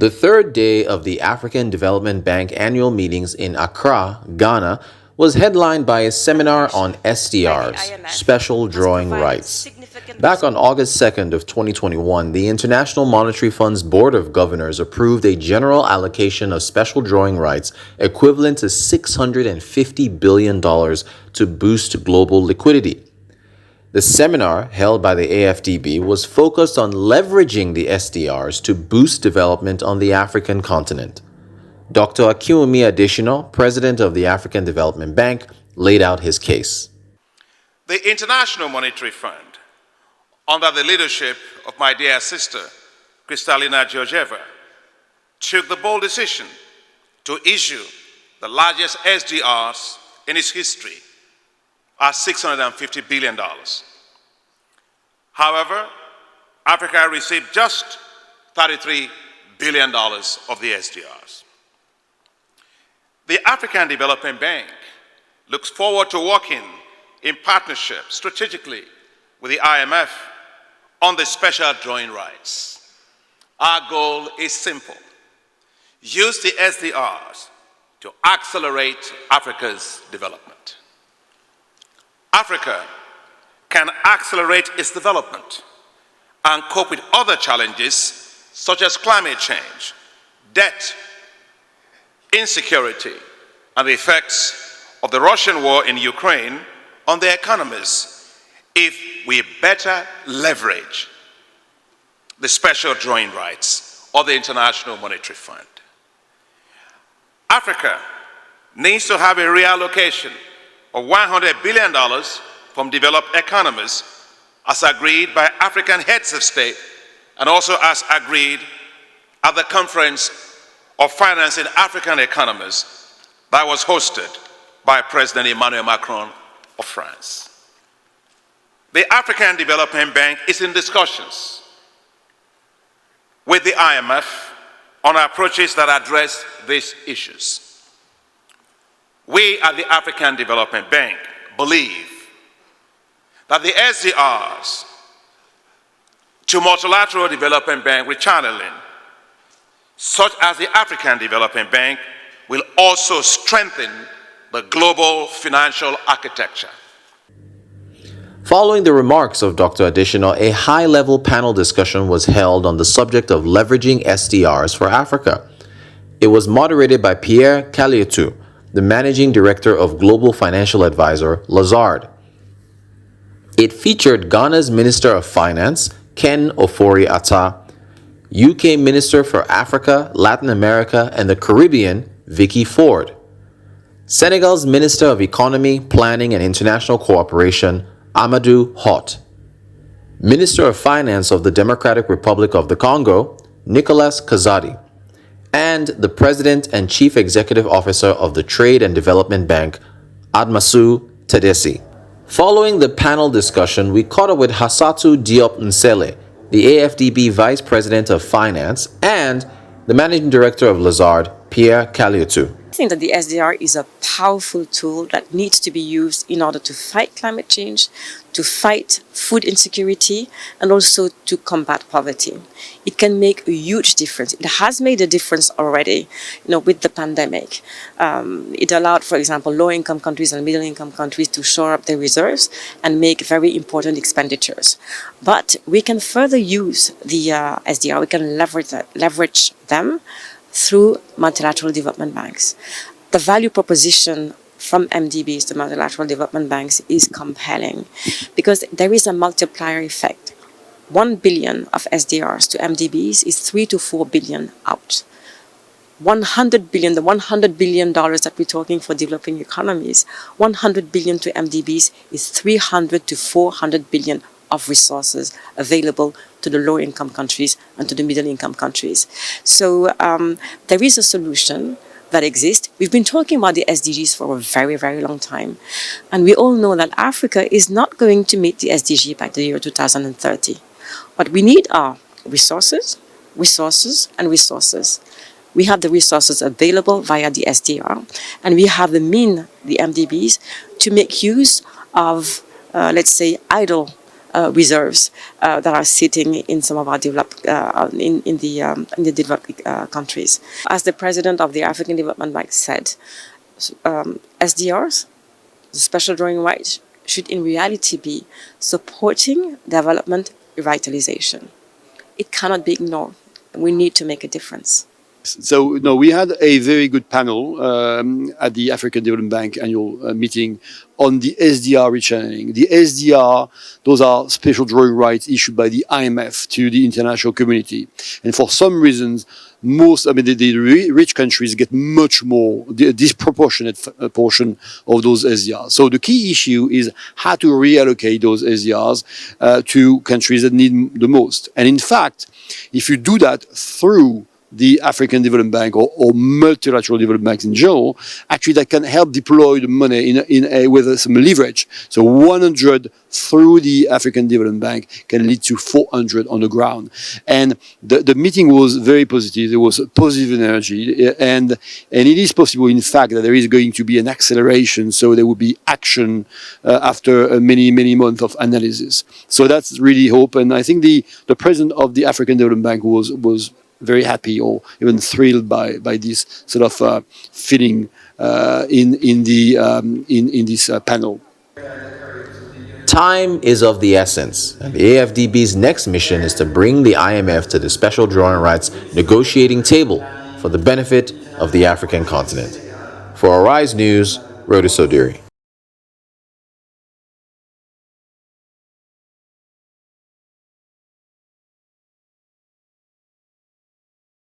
The third day of the African Development Bank annual meetings in Accra, Ghana, was headlined by a seminar on SDRs, special drawing rights. Back on August 2nd of 2021, the International Monetary Fund's Board of Governors approved a general allocation of special drawing rights equivalent to $650 billion to boost global liquidity. The seminar, held by the AfDB, was focused on leveraging the SDRs to boost development on the African continent. Dr. Akinwumi Adesina, president of the African Development Bank, laid out his case. The International Monetary Fund, under the leadership of my dear sister, Kristalina Georgieva, took the bold decision to issue the largest SDRs in its history at $650 billion. However, Africa received just $33 billion of the SDRs. The African Development Bank looks forward to working in partnership strategically with the IMF on the special drawing rights. Our goal is simple: use the SDRs to accelerate Africa's development. Africa can accelerate its development and cope with other challenges such as climate change, debt, insecurity, and the effects of the Russian war in Ukraine on their economies if we better leverage the special drawing rights of the International Monetary Fund. Africa needs to have a reallocation of $100 billion from developed economies as agreed by African heads of state and also as agreed at the Conference of Financing African Economies that was hosted by President Emmanuel Macron of France. The African Development Bank is in discussions with the IMF on approaches that address these issues. We at the African Development Bank believe that the SDRs to multilateral development bank rechanneling, such as the African Development Bank, will also strengthen the global financial architecture. Following the remarks of Dr. Adesina, a high-level panel discussion was held on the subject of leveraging SDRs for Africa. It was moderated by Pierre Caliotou, the Managing Director of Global Financial Advisor, Lazard. It featured Ghana's Minister of Finance, Ken Ofori-Atta, UK Minister for Africa, Latin America, and the Caribbean, Vicky Ford, Senegal's Minister of Economy, Planning and International Cooperation, Amadou Hott, Minister of Finance of the Democratic Republic of the Congo, Nicolas Kazadi, and the President and Chief Executive Officer of the Trade and Development Bank, Admasu Tedesi. Following the panel discussion, we caught up with Hassatu Diop Nsele, the AfDB Vice President of Finance, and the Managing Director of Lazard, Pierre Caliotou. I think that the SDR is a powerful tool that needs to be used in order to fight climate change, to fight food insecurity, and also to combat poverty. It can make a huge difference. It has made a difference already, with the pandemic. It allowed, for example, low-income countries and middle-income countries to shore up their reserves and make very important expenditures. But we can further use the SDR. We can leverage them through multilateral development banks. The value proposition from MDBs to multilateral development banks is compelling because there is a multiplier effect. 1 billion of SDRs to MDBs is 3 to 4 billion out. 100 billion, the $100 billion that we're talking for developing economies, 100 billion to MDBs is 300 to 400 billion of resources available to the low-income countries and to the middle-income countries. So there is a solution that exists. We've been talking about the SDGs for a very, very long time. And we all know that Africa is not going to meet the SDG by the year 2030. What we need are resources, resources, and resources. We have the resources available via the SDR, and we have the MDBs, to make use of, let's say, idle reserves that are sitting in some of our developed in the developed countries. As the president of the African Development Bank said, SDRs, the special drawing rights, should in reality be supporting development revitalization. It cannot be ignored. We need to make a difference. So, no, we had a very good panel at the African Development Bank annual meeting on the SDR rechanneling. The SDR, those are special drawing rights issued by the IMF to the international community. And for some reasons, the rich countries get much more, the disproportionate portion of those SDRs. So the key issue is how to reallocate those SDRs to countries that need the most. And in fact, if you do that through the African Development Bank or multilateral development banks in general, actually that can help deploy the money with some leverage. So 100 through the African Development Bank can lead to 400 on the ground. And the meeting was very positive. There was positive energy, and it is possible, in fact, that there is going to be an acceleration. So there will be action after many months of analysis. So that's really hope. And I think the president of the African Development Bank was very happy or even thrilled by this sort of feeling in this panel. Time is of the essence, and the AfDB's next mission is to bring the IMF to the special drawing rights negotiating table for the benefit of the African continent. For Arise News, Rotus Oddiri.